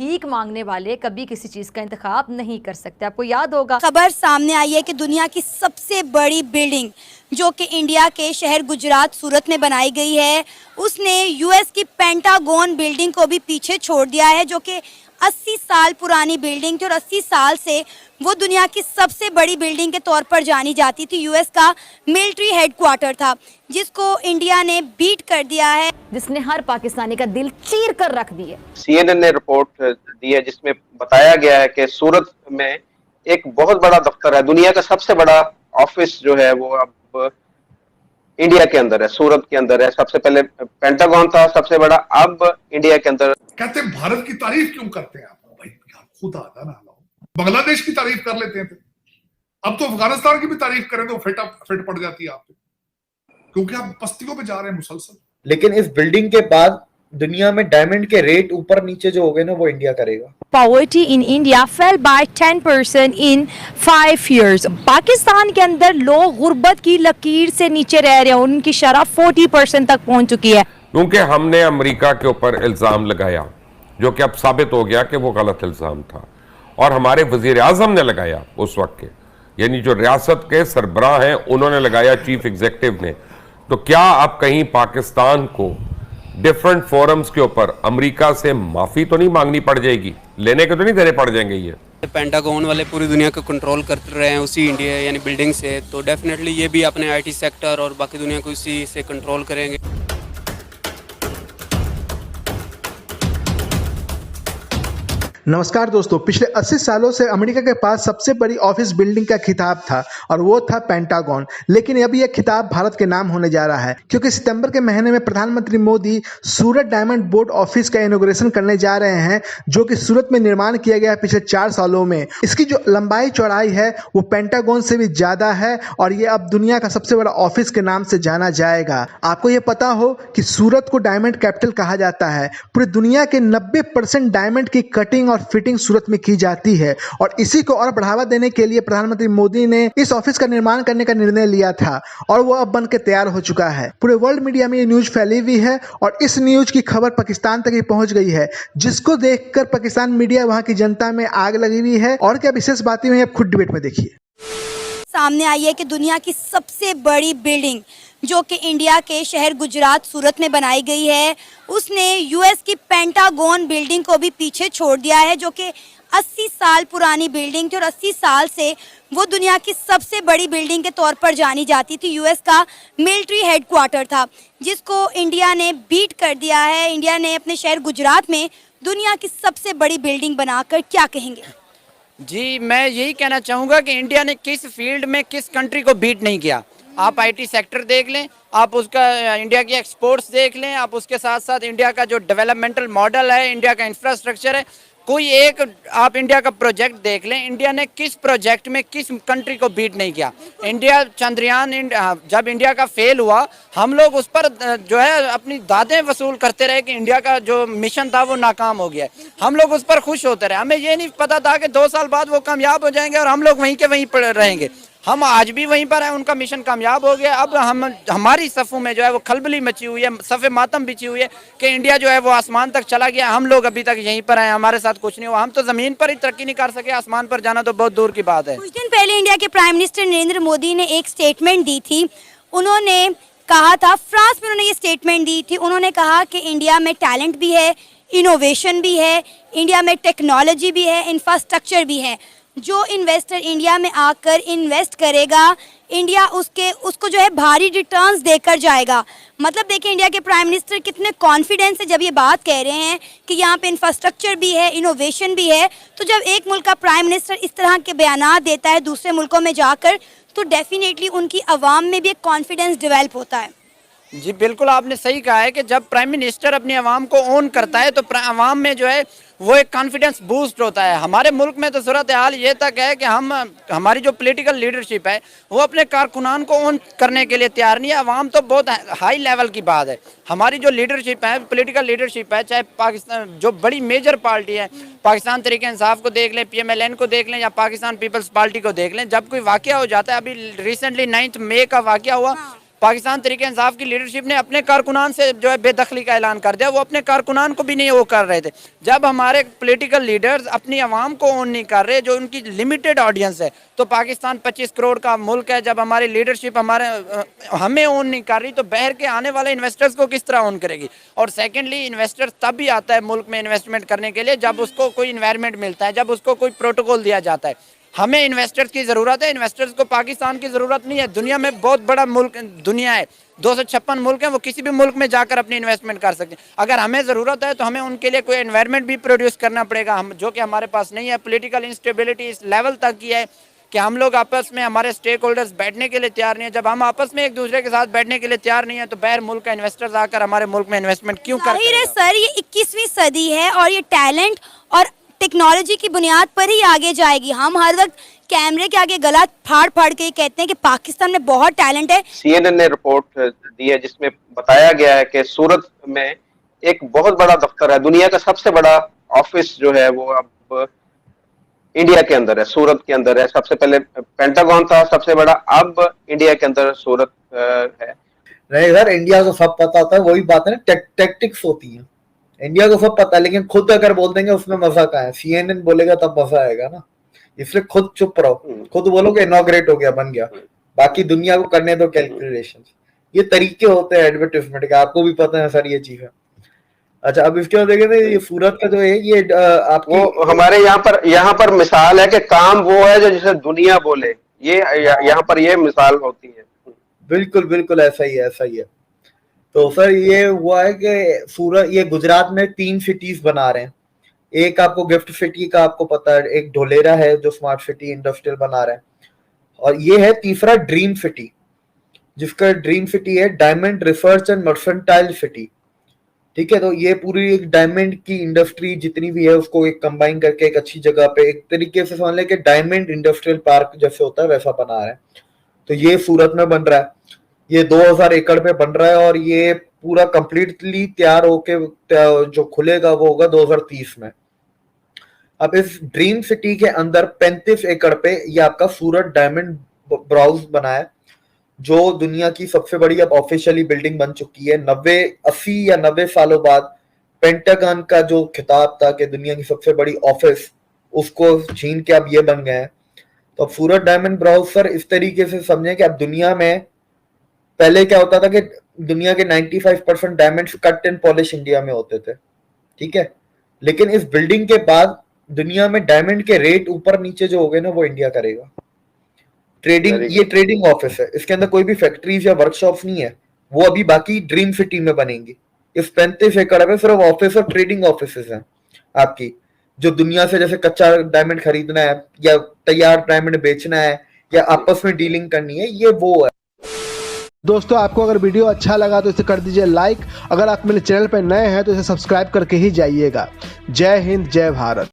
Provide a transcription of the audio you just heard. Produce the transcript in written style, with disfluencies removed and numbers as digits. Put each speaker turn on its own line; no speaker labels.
भीख मांगने वाले कभी किसी चीज का इंतखाब नहीं कर सकते। आपको याद होगा
खबर सामने आई है कि दुनिया की सबसे बड़ी बिल्डिंग जो कि इंडिया के शहर गुजरात सूरत में बनाई गई है, उसने यूएस की पेंटागन बिल्डिंग को भी पीछे छोड़ दिया है, जो कि 80 साल पुरानी बिल्डिंग थी और 80 साल से वो दुनिया की सबसे बड़ी बिल्डिंग के तौर पर जानी जाती थी। यूएस का मिलिट्री हेडक्वार्टर था, जिसको इंडिया ने बीट कर दिया है,
जिसने हर पाकिस्तानी का दिल चीर कर रख दिया।
CNN ने रिपोर्ट दी है जिसमें बताया गया है कि सूरत में एक बहुत बड़ा दफ्तर है, दुनिया का सबसे बड़ा ऑफिस जो है वो अब इंडिया के अंदर है, सूरत के अंदर है। सबसे पहले पेंटागन था सबसे बड़ा, अब इंडिया के अंदर।
कहते हैं भारत की तारीफ क्यों करते हैं आप? भाई खुद आता ना, बांग्लादेश की तारीफ कर लेते हैं, अब तो अफगानिस्तान की भी तारीफ करें तो फिट पड़ जाती है आप पे, क्योंकि आप बस्तियों पे जा रहे हैं मुसलसल।
लेकिन इस बिल्डिंग के बाद दुनिया में डायमंड के रेट ऊपर नीचे जो हो गए ना, वो इंडिया करेगा।
Poverty in India fell by 10% in 5 years. Pakistan के अंदर लोग गुर्बत की लकीर से नीचे रह रहे हैं, उनकी शरह 40% तक पहुंच चुकी है।
क्योंकि हमने अमेरिका के ऊपर इल्ज़ाम लगाया, जो कि अब साबित हो गया कि वो गलत इल्ज़ाम था, और हमारे वज़ीर आज़म ने लगाया उस वक्त के, यानी जो रियासत के सरबराह हैं उन्होंने लगाया, चीफ एग्जीक्यूटिव ने। तो क्या अब कहीं पाकिस्तान को डिफरेंट फोरम्स के ऊपर अमेरिका से माफ़ी तो नहीं मांगनी पड़ जाएगी? लेने के तो नहीं देने पड़ जाएंगे ये?
पेंटागन वाले पूरी दुनिया को कंट्रोल कर रहे हैं उसी इंडिया यानी बिल्डिंग से, तो डेफिनेटली ये भी अपने IT सेक्टर और बाकी दुनिया को इसी से कंट्रोल करेंगे।
नमस्कार दोस्तों, पिछले 80 सालों से अमेरिका के पास सबसे बड़ी ऑफिस बिल्डिंग का खिताब था और वो था पेंटागन। लेकिन अब यह खिताब भारत के नाम होने जा रहा है, क्योंकि सितंबर के महीने में प्रधानमंत्री मोदी सूरत डायमंड बोर्ड ऑफिस का इनॉग्रेशन करने जा रहे हैं, जो कि सूरत में निर्माण किया गया है पिछले 4 सालों में। इसकी जो लंबाई चौड़ाई है वो पेंटागन से भी ज्यादा है और ये अब दुनिया का सबसे बड़ा ऑफिस के नाम से जाना जाएगा। आपको ये पता हो कि सूरत को डायमंड कैपिटल कहा जाता है। पूरी दुनिया के 90% डायमंड की कटिंग और फिटिंग सूरत में की जाती है और इसी को और बढ़ावा देने के लिए प्रधानमंत्री मोदी ने इस ऑफिस का निर्माण करने का निर्णय लिया था और वो अब बनकर तैयार हो चुका है। पूरे वर्ल्ड मीडिया में ये न्यूज फैली हुई है और इस न्यूज की खबर पाकिस्तान तक ही पहुंच गई है, जिसको देखकर पाकिस्तान मीडिया, वहां की जनता में आग लगी हुई है। और क्या विशेष बातें हुई, आप खुद डिबेट में देखिए।
सामने आई है कि दुनिया की सबसे बड़ी बिल्डिंग जो कि इंडिया के शहर गुजरात सूरत में बनाई गई है, उसने यूएस की पेंटागन बिल्डिंग को भी पीछे छोड़ दिया है, जो कि 80 साल पुरानी बिल्डिंग थी और 80 साल से वो दुनिया की सबसे बड़ी बिल्डिंग के तौर पर जानी जाती थी। यूएस का मिलिट्री हेडक्वार्टर था, जिसको इंडिया ने बीट कर दिया है। इंडिया ने अपने शहर गुजरात में दुनिया की सबसे बड़ी बिल्डिंग बनाकर, क्या कहेंगे?
जी, मैं यही कहना चाहूँगा कि इंडिया ने किस फील्ड में किस कंट्री को बीट नहीं किया। आप IT सेक्टर देख लें, आप उसका इंडिया की एक्सपोर्ट्स देख लें, आप उसके साथ साथ इंडिया का जो डेवलपमेंटल मॉडल है, इंडिया का इंफ्रास्ट्रक्चर है, कोई एक आप इंडिया का प्रोजेक्ट देख लें, इंडिया ने किस प्रोजेक्ट में किस कंट्री को बीट नहीं किया। इंडिया चंद्रयान जब इंडिया का फेल हुआ, हम लोग उस पर जो है अपनी दादें वसूल करते रहे कि इंडिया का जो मिशन था वो नाकाम हो गया है। हम लोग उस पर खुश होते रहे, हमें ये नहीं पता था कि 2 साल बाद वो कामयाब हो जाएंगे और हम लोग वहीं के वहीं पर रहेंगे। हम आज भी वहीं पर हैं, उनका मिशन कामयाब हो गया। अब हमारी सफ़ों में जो है वो खलबली मची हुई है, सफ़े मातम बिछी हुई है कि इंडिया जो है वो आसमान तक चला गया, हम लोग अभी तक यहीं पर हैं, हमारे साथ कुछ नहीं हुआ। हम तो ज़मीन पर ही तरक्की नहीं कर सके, आसमान पर जाना तो बहुत दूर की बात है।
कुछ दिन पहले इंडिया के प्राइम मिनिस्टर नरेंद्र मोदी ने एक स्टेटमेंट दी थी। उन्होंने कहा था, फ्रांस में उन्होंने ये स्टेटमेंट दी थी, उन्होंने कहा कि इंडिया में टैलेंट भी है, इनोवेशन भी है, इंडिया में टेक्नोलॉजी भी है, इंफ्रास्ट्रक्चर भी है। जो इन्वेस्टर इंडिया में आकर इन्वेस्ट करेगा, इंडिया उसको जो है भारी रिटर्न्स देकर जाएगा। मतलब देखिए इंडिया के प्राइम मिनिस्टर कितने कॉन्फिडेंस से जब ये बात कह रहे हैं कि यहाँ पे इंफ्रास्ट्रक्चर भी है, इनोवेशन भी है। तो जब एक मुल्क का प्राइम मिनिस्टर इस तरह के बयानात देता है दूसरे मुल्कों में जाकर, तो डेफिनेटली उनकी आवाम में भी एक कॉन्फिडेंस डेवलप होता है।
जी बिल्कुल, आपने सही कहा है कि जब प्राइम मिनिस्टर अपनी आवाम को ओन करता है तो आवाम में जो है वो एक कॉन्फिडेंस बूस्ट होता है। हमारे मुल्क में तो सूरत हाल ये तक है कि हमारी जो पॉलिटिकल लीडरशिप है वो अपने कारकुनान को ओन करने के लिए तैयार नहीं है। आवाम तो बहुत हाई लेवल की बात है। हमारी जो लीडरशिप है, पॉलिटिकल लीडरशिप है, चाहे पाकिस्तान जो बड़ी मेजर पार्टी है, पाकिस्तान तहरीक इंसाफ को देख लें, PMLN को देख लें या पाकिस्तान पीपल्स पार्टी को देख लें, जब कोई वाक़या हो जाता है, अभी रिसेंटली 9 मई का वाक़या हुआ, पाकिस्तान तरीके इंसाफ की लीडरशिप ने अपने कारकुनान से जो है बेदखली का ऐलान कर दिया। वो अपने कारकुनान को भी नहीं वो कर रहे थे। जब हमारे पॉलिटिकल लीडर्स अपनी आवाम को ओन नहीं कर रहे, जो उनकी लिमिटेड ऑडियंस है, तो पाकिस्तान 25 करोड़ का मुल्क है, जब हमारी लीडरशिप हमें ओन नहीं कर रही तो बाहर के आने वाले इन्वेस्टर्स को किस तरह ओन करेगी। और सेकेंडली, इन्वेस्टर्स तब भी आता है मुल्क में इन्वेस्टमेंट करने के लिए जब उसको कोई इन्वायरमेंट मिलता है, जब उसको कोई प्रोटोकॉल दिया जाता है। हमें इन्वेस्टर्स की ज़रूरत है, इन्वेस्टर्स को पाकिस्तान की ज़रूरत नहीं है। दुनिया में बहुत बड़ा मुल्क दुनिया है, 256 मुल्क हैं, वो किसी भी मुल्क में जाकर अपनी इन्वेस्टमेंट कर सकते हैं। अगर हमें ज़रूरत है तो हमें उनके लिए कोई एनवायरनमेंट भी प्रोड्यूस करना पड़ेगा, हम जो कि हमारे पास नहीं है। पॉलिटिकल इंस्टेबिलिटी इस लेवल तक की है कि हम लोग आपस में, हमारे स्टेक होल्डर्स बैठने के लिए तैयार नहीं है। जब हम आपस में एक दूसरे के साथ बैठने के लिए तैयार नहीं है तो बाहर मुल्क का इन्वेस्टर्स आकर हमारे मुल्क में इन्वेस्टमेंट क्यों कर
जाहिर है सर, ये 21वीं सदी है और ये टैलेंट और टेक्नोलॉजी की बुनियाद पर ही आगे जाएगी। हम हर वक्त कैमरे के आगे गला फाड़ फाड़ के कहते हैं कि पाकिस्तान में बहुत टैलेंट है।
CNN ने रिपोर्ट दी है जिसमें बताया गया है कि सूरत में एक बहुत बड़ा दफ्तर है, दुनिया का सबसे बड़ा ऑफिस जो है वो अब इंडिया के अंदर है, सूरत के अंदर है। सबसे पहले पेंटागन था सबसे बड़ा, अब इंडिया के अंदर सूरत है।
नहीं सर, इंडिया को सब पता होता है, वही बात है ना, टैक्टिक्स होती है। इंडिया को सब पता है, लेकिन खुद अगर बोल देंगे उसमें मजा कहाँ है। CNN बोलेगा तब मजा आएगा ना, इसलिए खुद चुप रहो, खुद बोलो कि इनॉग्रेट हो गया, बन गया, बाकी दुनिया को करने दो कैलकुलेशन। ये तरीके होते हैं एडवर्टाइजमेंट के, आपको भी पता है सर ये चीज है। अच्छा, अब इसके बाद देखें ना, ये सूरत का जो है ये आपको
वो हमारे यहाँ पर मिसाल है कि काम वो है जो जिसे दुनिया बोले, ये यहाँ पर ये मिसाल होती है।
बिल्कुल बिल्कुल ऐसा ही है, ऐसा ही है। तो सर ये हुआ है कि सूरत, ये गुजरात में 3 सिटीज बना रहे हैं। एक आपको गिफ्ट सिटी का आपको पता है, एक ढोलेरा है जो स्मार्ट सिटी इंडस्ट्रियल बना रहे हैं, और ये है तीसरा ड्रीम सिटी, जिसका ड्रीम सिटी है diamond research and mercantile city. ठीक है, तो ये पूरी एक डायमंड की इंडस्ट्री जितनी भी है उसको एक कंबाइन करके एक अच्छी जगह पे, एक तरीके से समझ लें कि डायमंड इंडस्ट्रियल पार्क जैसे होता है वैसा बना रहे हैं। तो ये सूरत में बन रहा है, ये 2000 एकड़ पे बन रहा है, और ये पूरा कंप्लीटली तैयार होके जो खुलेगा वो होगा 2030 में। अब इस ड्रीम सिटी के अंदर 35 एकड़ पे ये आपका सूरत डायमंड ब्राउज बना है, जो दुनिया की सबसे बड़ी अब ऑफिशियली बिल्डिंग बन चुकी है। 80 या 90 सालों बाद पेंटागन का जो खिताब था कि दुनिया की सबसे बड़ी ऑफिस, उसको छीन के अब ये बन गए हैं। तो अब सूरत डायमंड ब्राउज सर इस तरीके से समझें कि अब दुनिया में पहले क्या होता था कि दुनिया के 95% diamonds cut and polish India में होते थे, ठीक है, लेकिन इस बिल्डिंग के बाद दुनिया में डायमंड के रेट ऊपर नीचे जो हो गए ना वो इंडिया करेगा। ट्रेडिंग, ये ट्रेडिंग ऑफिस है, इसके अंदर कोई भी फैक्ट्रीज या वर्कशॉप्स नहीं है, वो अभी बाकी ड्रीम सिटी में बनेंगी। इस 35 एकड़ में सिर्फ ऑफिस और ट्रेडिंग ऑफिस हैं आपकी, जो दुनिया से जैसे कच्चा डायमंड खरीदना है या तैयार डायमंड बेचना है या आपस में डीलिंग करनी है, ये वो है।
दोस्तों, आपको अगर वीडियो अच्छा लगा तो इसे कर दीजिए लाइक। अगर आप मेरे चैनल पर नए हैं तो इसे सब्सक्राइब करके ही जाइएगा। जय हिंद, जय भारत।